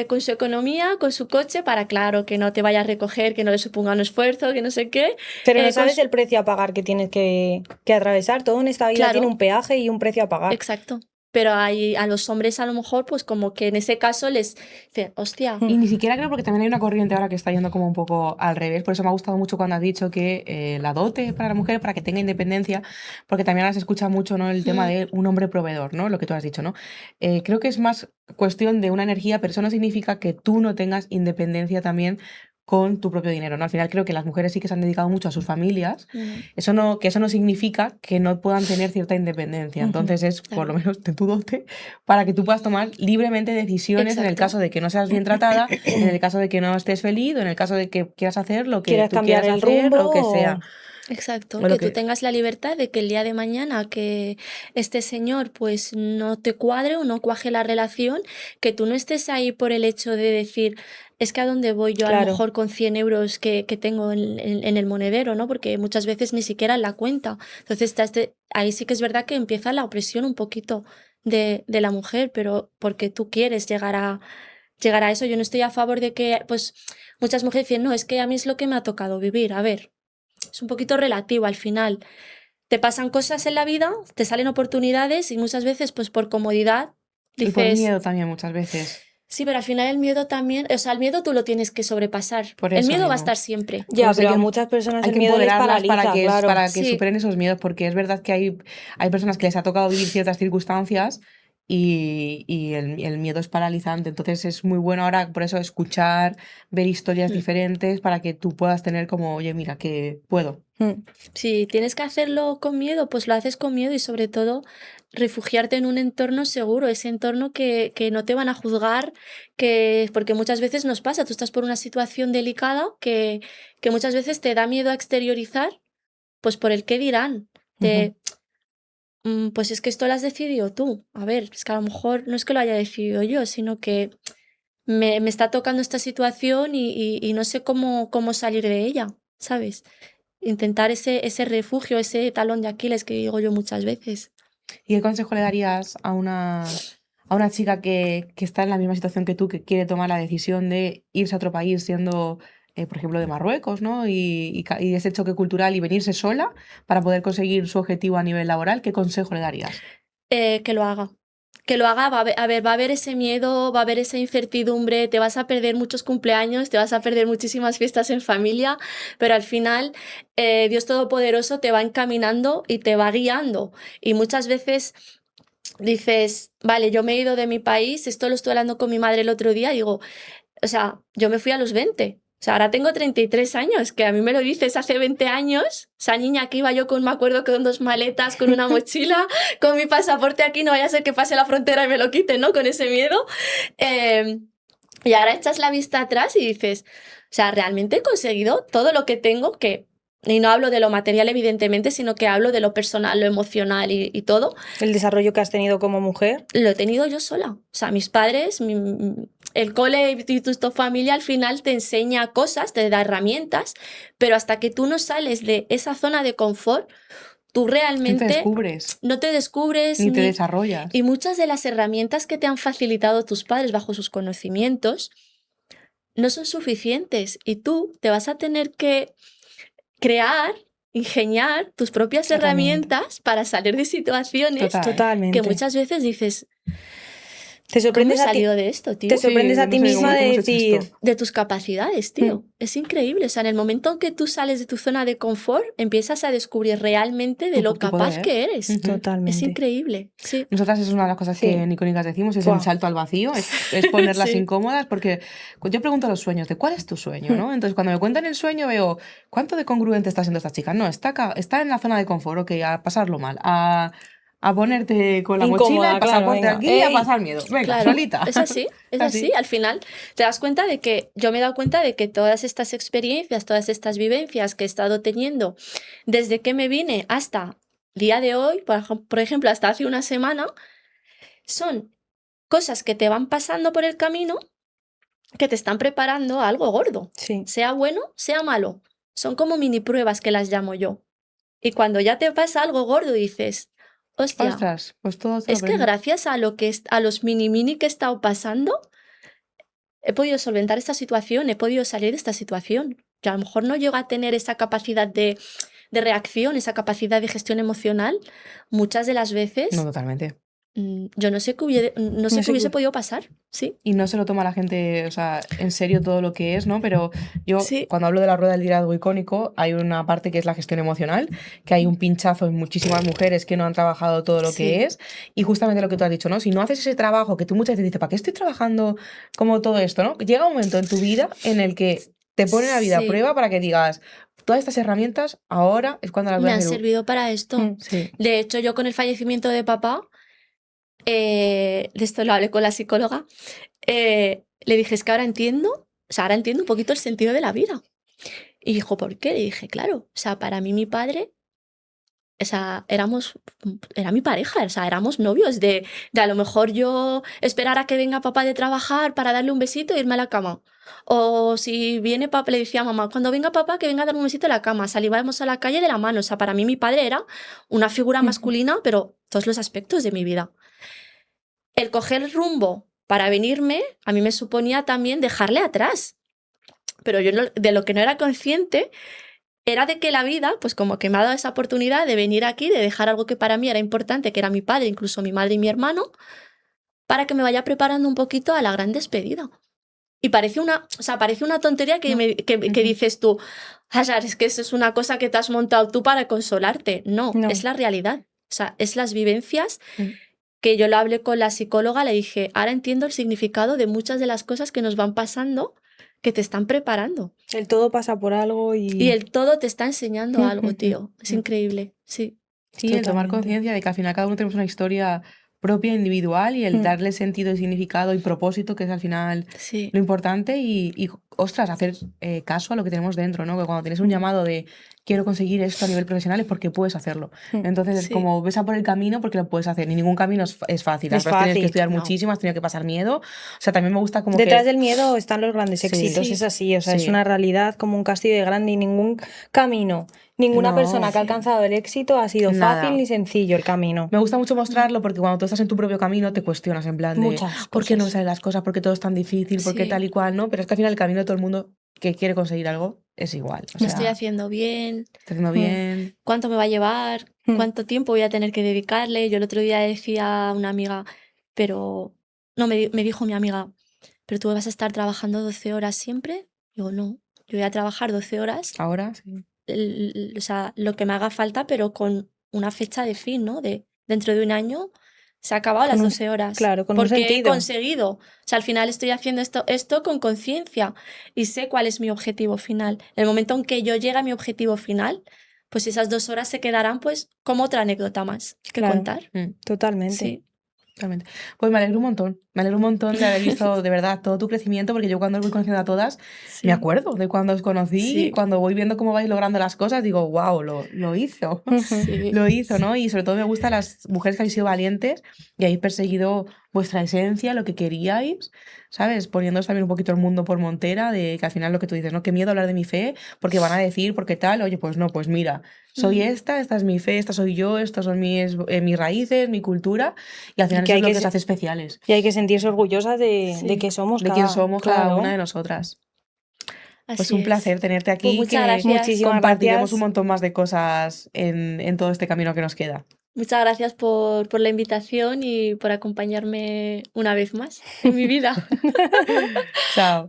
con su economía, con su coche, para, claro, que no te vaya a recoger, que no le suponga un esfuerzo, que no sé qué. Pero no con sabes su- el precio a pagar que tienes que atravesar. Todo en esta vida Claro. tiene un peaje y un precio a pagar. Exacto. Pero a los hombres a lo mejor, pues como que en ese caso les dice, hostia, Y ni siquiera creo, porque también hay una corriente ahora que está yendo como un poco al revés. Por eso me ha gustado mucho cuando has dicho que la dote para la mujer, para que tenga independencia, porque también ahora se escucha mucho, ¿no?, el tema de un hombre proveedor, ¿no? Lo que tú has dicho, ¿no? Creo que es más cuestión de una energía, pero eso no significa que tú no tengas independencia también con tu propio dinero, ¿no? Al final creo que las mujeres sí que se han dedicado mucho a sus familias. Eso no significa que no puedan tener cierta independencia. Entonces es, por lo menos, de tu dote, para que tú puedas tomar libremente decisiones en el Exacto. caso de que no seas bien tratada, en el caso de que no estés feliz, o en el caso de que quieras hacer lo que ¿Quieres tú cambiar quieras el hacer, rumbo lo que sea. Exacto, O lo que tú que... tengas la libertad de que el día de mañana que este señor pues no te cuadre o no cuaje la relación, que tú no estés ahí por el hecho de decir, es que a dónde voy yo a lo Claro. mejor con 100 euros que tengo en el monedero, ¿no? Porque muchas veces ni siquiera en la cuenta. Entonces ahí sí que es verdad que empieza la opresión un poquito de la mujer, pero porque tú quieres llegar a eso. Yo no estoy a favor de que, pues, muchas mujeres dicen, no, es que a mí es lo que me ha tocado vivir. A ver, es un poquito relativo al final. Te pasan cosas en la vida, te salen oportunidades y muchas veces, pues por comodidad, Y por dices, miedo también muchas veces. sí, pero al final el miedo también, o sea, el miedo tú lo tienes que sobrepasar. Por El eso miedo va a mismo. estar siempre. Ya, Por eso pero a hay que, muchas personas hay el que miedo les empoderarlas paraliza, claro. para que Sí, superen esos miedos, porque es verdad que hay personas que les ha tocado vivir ciertas circunstancias y el miedo es paralizante. Entonces es muy bueno ahora, por eso, escuchar, ver historias diferentes para que tú puedas tener como, oye, mira, que puedo. si tienes que hacerlo con miedo, pues lo haces con miedo y sobre todo refugiarte en un entorno seguro, ese entorno que no te van a juzgar, porque muchas veces nos pasa, tú estás por una situación delicada que muchas veces te da miedo a exteriorizar, pues por el qué dirán, de, pues es que esto lo has decidido tú. A ver, es que a lo mejor no es que lo haya decidido yo, sino que me está tocando esta situación y no sé cómo salir de ella, ¿sabes? Intentar ese refugio, ese talón de Aquiles que digo yo muchas veces. ¿Y qué consejo le darías a una chica que está en la misma situación que tú, que quiere tomar la decisión de irse a otro país siendo, por ejemplo, de Marruecos, ¿no? Y ese choque cultural y venirse sola para poder conseguir su objetivo a nivel laboral? ¿Qué consejo le darías? Que lo haga. Que lo haga, va a haber ese miedo, va a haber esa incertidumbre, te vas a perder muchos cumpleaños, te vas a perder muchísimas fiestas en familia, pero al final Dios Todopoderoso te va encaminando y te va guiando. Y muchas veces dices, vale, yo me he ido de mi país, esto lo estoy hablando con mi madre el otro día, digo, o sea, yo me fui a los 20. O sea, ahora tengo 33 años, que a mí me lo dices hace 20 años. Esa niña que iba yo me acuerdo, con 2 maletas, con una mochila, con mi pasaporte aquí, no vaya a ser que pase la frontera y me lo quiten, ¿no? Con ese miedo. Y ahora echas la vista atrás y dices, o sea, realmente he conseguido todo lo que tengo, y no hablo de lo material, evidentemente, sino que hablo de lo personal, lo emocional y todo. El desarrollo que has tenido como mujer. Lo he tenido yo sola. O sea, mis padres, el cole y tu familia al final te enseña cosas, te da herramientas, pero hasta que tú no sales de esa zona de confort, tú No te realmente descubres, no te descubres ni te desarrollas. y muchas de las herramientas que te han facilitado tus padres bajo sus conocimientos no son suficientes y tú te vas a tener que crear ingeniar tus propias herramientas para salir de situaciones Total. Totalmente. que muchas veces dices, Te ¿cómo he sorprendes a ti, salido de esto, tío? te sorprendes Sí, a ti no sé, misma ¿cómo de has hecho decir, esto? De tus capacidades, tío. Es increíble. O sea, en el momento en que tú sales de tu zona de confort, empiezas a descubrir realmente de Tu lo tu capaz poder. que eres. Ujú. Es totalmente. increíble. Sí. Nosotras es una de las cosas Sí. que en Icónicas decimos, es Buah. el salto al vacío, es ponerlas Sí. incómodas, porque yo pregunto los sueños, ¿de cuál es tu sueño? ¿no? Entonces, cuando me cuentan el sueño, veo cuánto de congruente está siendo esta chica. No, está en la zona de confort, ok, a pasarlo mal, a ponerte con la mochila, Incómoda, el claro, pasaporte venga. aquí y a ¡Ey! pasar miedo. Venga, Claro, solita. es así, es así. Al final te das cuenta de que yo me he dado cuenta de que todas estas experiencias, todas estas vivencias que he estado teniendo desde que me vine hasta el día de hoy, por ejemplo, hasta hace una semana, son cosas que te van pasando por el camino que te están preparando a algo gordo, Sí. sea bueno, sea malo. Son como mini pruebas que las llamo yo. Y cuando ya te pasa algo gordo dices, hostia, Ostras, pues todo se lo es que aprende. gracias a a los mini que he estado pasando, he podido solventar esta situación, he podido salir de esta situación. Yo a lo mejor no llego a tener esa capacidad de reacción, esa capacidad de gestión emocional, muchas de las veces No, totalmente. yo no sé qué hubiese podido pasar, sí. Y no se lo toma la gente, o sea, en serio todo lo que es, ¿no? Pero yo, Sí. cuando hablo de la rueda del liderazgo icónico, hay una parte que es la gestión emocional, que hay un pinchazo en muchísimas mujeres que no han trabajado todo lo Sí. que es. Y justamente lo que tú has dicho, ¿no? Si no haces ese trabajo, que tú muchas veces dices, ¿para qué estoy trabajando como todo esto, ¿no? Llega un momento en tu vida en el que te pone la vida a Sí. prueba para que digas, todas estas herramientas ahora es cuando las voy Me a han hacer. servido para esto. Sí. De hecho, yo con el fallecimiento de papá, de esto lo hablé con la psicóloga, le dije, es que ahora entiendo, o sea, ahora entiendo un poquito el sentido de la vida. Y dijo, ¿por qué? Le dije, claro, o sea, para mí mi padre, o sea, era mi pareja, o sea, éramos novios de a lo mejor yo esperar a que venga papá de trabajar para darle un besito e irme a la cama. O si viene papá, le decía a mamá, cuando venga papá, que venga a darme un besito a la cama. Salíamos a la calle de la mano. O sea, para mí mi padre era una figura masculina, pero todos los aspectos de mi vida. El coger el rumbo para venirme, a mí me suponía también dejarle atrás. Pero yo de lo que no era consciente era de que la vida, pues como que me ha dado esa oportunidad de venir aquí, de dejar algo que para mí era importante, que era mi padre, incluso mi madre y mi hermano, para que me vaya preparando un poquito a la gran despedida. Y parece una tontería que, No. que dices tú, Hazar, es que eso es una cosa que te has montado tú para consolarte. No, No. es la realidad. O sea, es las vivencias Mm. que yo lo hablé con la psicóloga, le dije, ahora entiendo el significado de muchas de las cosas que nos van pasando, que te están preparando. El todo pasa por algo Y el todo te está enseñando algo, tío. Es increíble, sí. Sí, el tomar Totalmente. conciencia de que al final cada uno tenemos una historia propia, individual, y el darle sentido y significado y propósito, que es al final Sí. lo importante, y ostras, hacer caso a lo que tenemos dentro, ¿no? Que cuando tienes un llamado de quiero conseguir esto a nivel profesional es porque puedes hacerlo. Entonces es Sí. como ves a por el camino porque lo puedes hacer, y ningún camino es fácil. Es Además tienes fácil, que estudiar no. muchísimo, has tenido que pasar miedo. O sea, también me gusta como Detrás que... del miedo están los grandes Sí. éxitos, Sí. es así, o sea, es Sí. una realidad como un castillo de grande y ningún camino, ninguna No, persona que ha sí. alcanzado el éxito ha sido Nada. fácil ni sencillo el camino. Me gusta mucho mostrarlo porque cuando tú estás en tu propio camino te cuestionas en plan de Muchas ¿por qué no me cosas. salen las cosas? ¿Por qué todo es tan difícil? ¿Por qué Sí. tal y cual? ¿No? Pero es que al final el camino de todo el mundo que quiere conseguir algo es igual. O Lo sea, estoy haciendo bien. está haciendo bien. ¿Cuánto me va a llevar? ¿Cuánto tiempo voy a tener que dedicarle? Yo el otro día decía a una amiga, pero... No, me dijo mi amiga, ¿pero tú vas a estar trabajando 12 horas siempre? Digo, no, yo voy a trabajar 12 horas, Ahora sí. o sea, lo que me haga falta, pero con una fecha de fin, ¿no? De dentro de un año se ha acabado Con las un- 12 horas. claro, con un porque he sentido. conseguido. O sea, al final estoy haciendo esto con conciencia y sé cuál es mi objetivo final. En el momento en que yo llegue a mi objetivo final, pues esas 2 horas se quedarán pues como otra anécdota más que Claro. contar. Totalmente. Sí. Totalmente. Pues me alegro un montón. Me alegro un montón de haber visto de verdad todo tu crecimiento, porque yo cuando os voy conociendo a todas, Sí. me acuerdo de cuando os conocí, Sí. y cuando voy viendo cómo vais logrando las cosas, digo, wow, lo hizo. Sí. Lo hizo, ¿no? Y sobre todo me gustan las mujeres que habéis sido valientes y habéis perseguido vuestra esencia, lo que queríais, ¿sabes? Poniéndoos también un poquito el mundo por montera, de que al final lo que tú dices, ¿no? Qué miedo hablar de mi fe, porque van a decir, porque tal, oye, pues no, pues mira, soy esta es mi fe, esta soy yo, estas son mis raíces, mi cultura, y al final que eso hay es lo que que os se- hace especiales, Y hay que sentirse orgullosas de Sí. que somos de quién cada, somos cada claro. una de nosotras. Pues Así un es. placer tenerte Pues aquí, muchas que gracias. Muchísimas compartiremos gracias. un montón más de cosas en todo este camino que nos queda. Muchas gracias por la invitación y por acompañarme una vez más en mi vida. Chao.